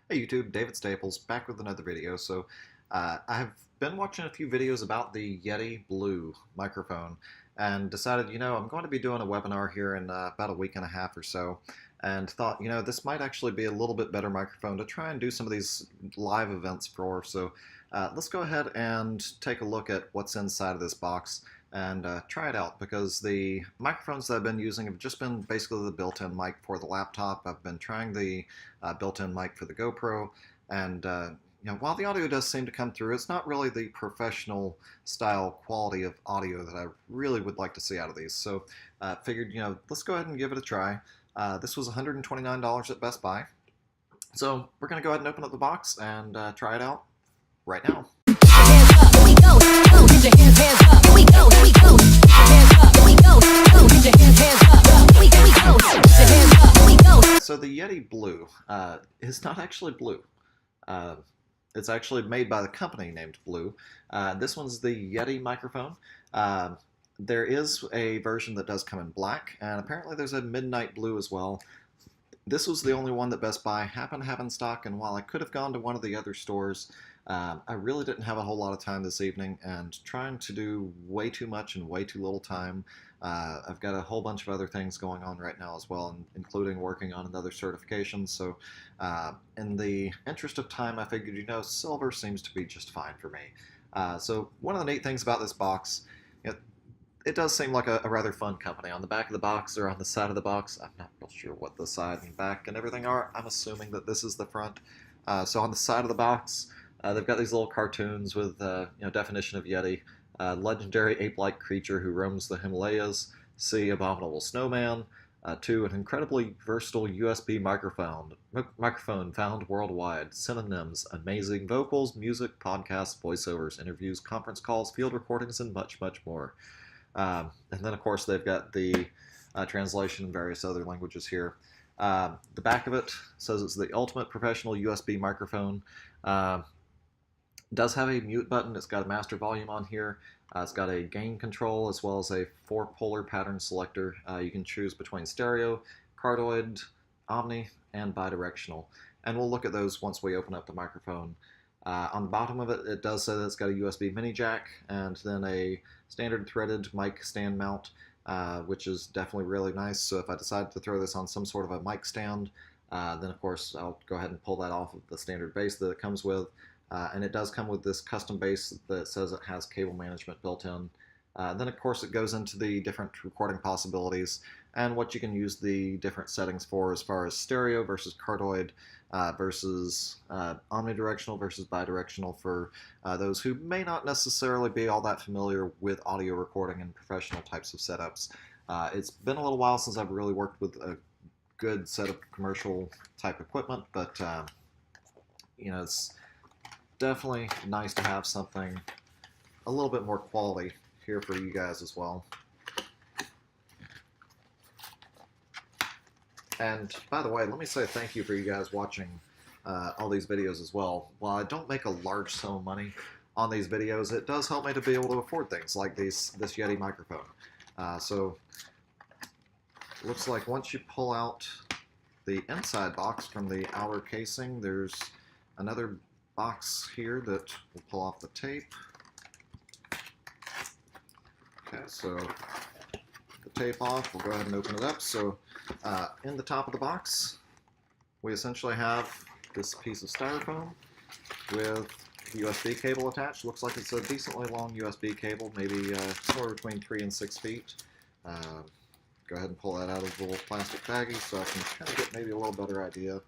Hey YouTube, David Staples back with another video. I have been watching a few videos about the Yeti Blue microphone and decided, I'm going to be doing a webinar here in about a week and a half or so, and thought, this might actually be a little bit better microphone to try and do some of these live events for. Let's go ahead and take a look at what's inside of this box and try it out, because the microphones that I've been using have just been basically the built-in mic for the laptop. I've been trying the built-in mic for the GoPro, and while the audio does seem to come through, it's not really the professional style quality of audio that I really would like to see out of these. Figured, let's go ahead and give it a try. This was $129 at Best Buy. So we're going to go ahead and open up the box and try it out right now. So the Yeti Blue is not actually blue. It's actually made by the company named Blue. This one's the Yeti microphone. There is a version that does come in black, and apparently there's a midnight blue as well. This was the only one that Best Buy happened to have in stock, and while I could have gone to one of the other stores, I really didn't have a whole lot of time this evening, and trying to do way too much in way too little time. I've got a whole bunch of other things going on right now as well, including working on another certification. In the interest of time, I figured, silver seems to be just fine for me. So one of the neat things about this box, it does seem like a rather fun company. On the back of the box or on the side of the box, I'm not real sure what the side and back and everything are. I'm assuming that this is the front. So on the side of the box, they've got these little cartoons with definition of Yeti. Legendary ape-like creature who roams the Himalayas. C, abominable snowman. 2, an incredibly versatile USB microphone found worldwide. Synonyms: amazing vocals, music, podcasts, voiceovers, interviews, conference calls, field recordings, and much, much more. And then, of course, they've got the translation in various other languages here. The back of it says it's the ultimate professional USB microphone. Does have a mute button. It's got a master volume on here. It's got a gain control as well as a 4-polar pattern selector. You can choose between stereo, cardioid, omni, and bidirectional. And we'll look at those once we open up the microphone. On the bottom of it, it does say that it's got a USB mini jack and then a standard threaded mic stand mount, which is definitely really nice. So if I decide to throw this on some sort of a mic stand, then of course I'll go ahead and pull that off of the standard base that it comes with. And it does come with this custom base that says it has cable management built in. Then of course it goes into the different recording possibilities and what you can use the different settings for, as far as stereo versus cardioid versus omnidirectional versus bidirectional, for those who may not necessarily be all that familiar with audio recording and professional types of setups. It's been a little while since I've really worked with a good set of commercial type equipment, but it's definitely nice to have something a little bit more quality here for you guys as well. And by the way, let me say thank you for you guys watching all these videos as well. While I don't make a large sum of money on these videos, it does help me to be able to afford things like this Yeti microphone. So it looks like once you pull out the inside box from the outer casing, there's another box here that will pull off the tape. Okay, so the tape off, we'll go ahead and open it up. So in the top of the box, we essentially have this piece of styrofoam with USB cable attached. Looks like it's a decently long USB cable, maybe somewhere between 3 and 6 feet. Go ahead and pull that out of the little plastic baggie so I can kind of get maybe a little better idea.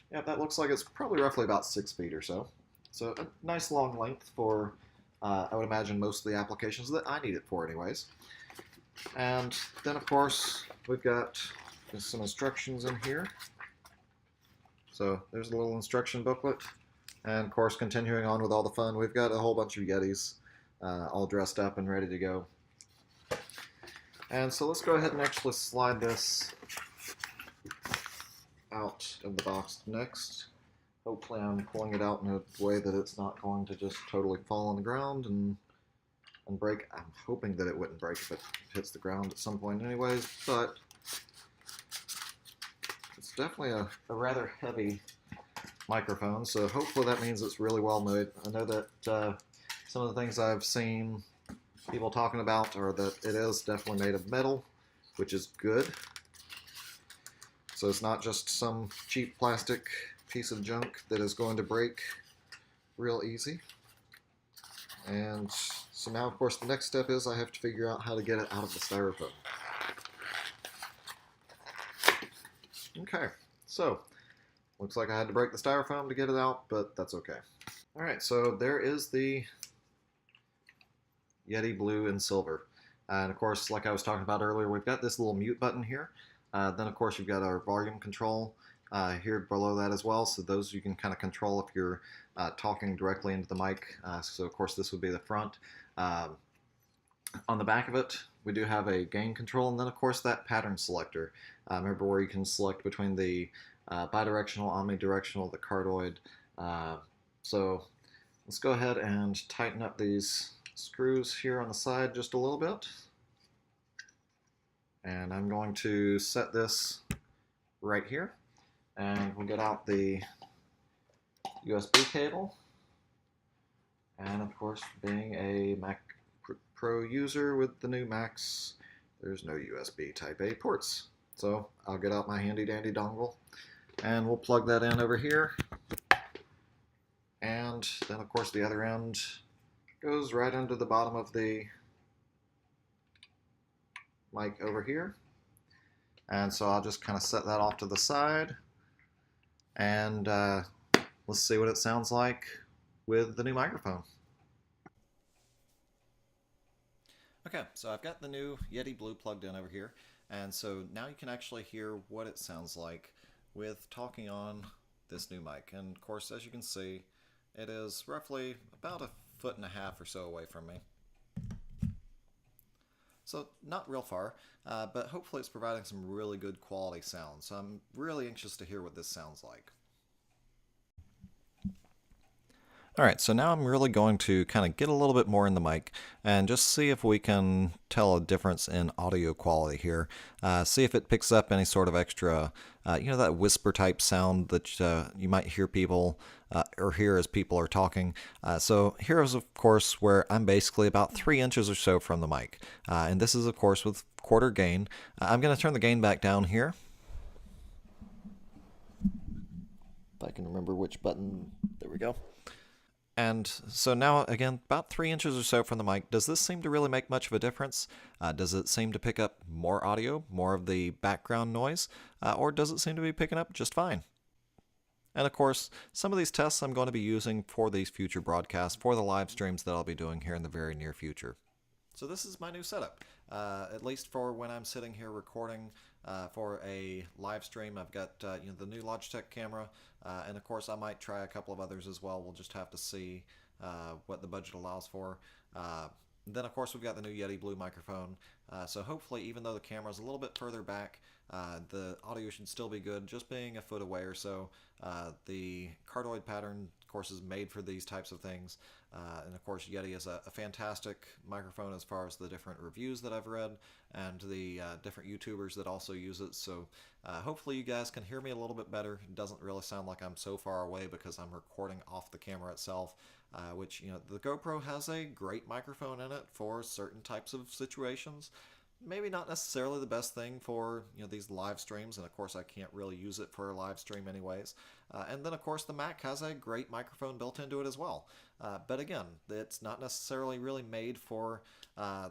Yeah, that looks like it's probably roughly about 6 feet or so. So a nice long length for, I would imagine, most of the applications that I need it for anyways. And then, of course, we've got some instructions in here. So there's a little instruction booklet. And, of course, continuing on with all the fun, we've got a whole bunch of Yetis all dressed up and ready to go. And so let's go ahead and actually slide this out of the box next. Hopefully I'm pulling it out in a way that it's not going to just totally fall on the ground and break. I'm hoping that it wouldn't break if it hits the ground at some point anyways, but it's definitely a rather heavy microphone, so hopefully that means it's really well made. I know that some of the things I've seen people talking about are that it is definitely made of metal, which is good. So it's not just some cheap plastic piece of junk that is going to break real easy. And so now, of course, the next step is I have to figure out how to get it out of the styrofoam. Okay, so looks like I had to break the styrofoam to get it out, but that's okay. All right, so there is the Yeti Blue and Silver. And of course, like I was talking about earlier, we've got this little mute button here. Then of course you've got our volume control here below that as well. So those you can kind of control if you're talking directly into the mic. So of course this would be the front. On the back of it, we do have a gain control, and then of course that pattern selector. Remember where you can select between the bidirectional, omnidirectional, the cardioid. So let's go ahead and tighten up these screws here on the side just a little bit. And I'm going to set this right here. And we'll get out the USB cable. And of course, being a Mac Pro user with the new Macs, there's no USB Type A ports. So I'll get out my handy dandy dongle and we'll plug that in over here. And then of course the other end goes right under the bottom of the mic over here. And so I'll just kind of set that off to the side. And let's see what it sounds like with the new microphone. Okay, so I've got the new Yeti Blue plugged in over here, and so now you can actually hear what it sounds like with talking on this new mic. And of course, as you can see, it is roughly about 1.5 feet or so away from me. So not real far, but hopefully it's providing some really good quality sound. So I'm really anxious to hear what this sounds like. Alright, so now I'm really going to kind of get a little bit more in the mic and just see if we can tell a difference in audio quality here. See if it picks up any sort of extra, that whisper type sound that you might hear people or hear as people are talking. So here is of course where I'm basically about 3 inches or so from the mic. And this is of course with quarter gain. I'm going to turn the gain back down here. If I can remember which button, there we go. And so now, again, about 3 inches or so from the mic. Does this seem to really make much of a difference? Does it seem to pick up more audio, more of the background noise, or does it seem to be picking up just fine? And of course, some of these tests I'm going to be using for these future broadcasts, for the live streams that I'll be doing here in the very near future. So this is my new setup, at least for when I'm sitting here recording for a live stream. I've got the new Logitech camera, and of course I might try a couple of others as well. We'll just have to see what the budget allows for. Then of course we've got the new Yeti Blue microphone, so hopefully even though the camera's a little bit further back, the audio should still be good, just being 1 foot away or so. The cardioid pattern, of course, is made for these types of things. And of course, Yeti is a fantastic microphone as far as the different reviews that I've read and the different YouTubers that also use it. So hopefully you guys can hear me a little bit better. It doesn't really sound like I'm so far away because I'm recording off the camera itself, which, the GoPro has a great microphone in it for certain types of situations. Maybe not necessarily the best thing for these live streams, and of course I can't really use it for a live stream anyways. And then of course the Mac has a great microphone built into it as well. But again, it's not necessarily really made for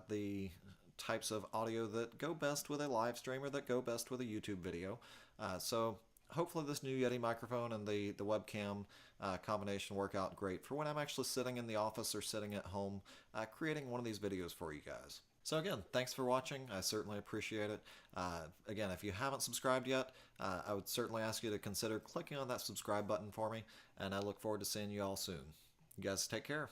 the types of audio that go best with a live stream or that go best with a YouTube video. So hopefully this new Yeti microphone and the webcam combination work out great for when I'm actually sitting in the office or sitting at home creating one of these videos for you guys. So again, thanks for watching. I certainly appreciate it. Again, if you haven't subscribed yet, I would certainly ask you to consider clicking on that subscribe button for me, and I look forward to seeing you all soon. You guys take care.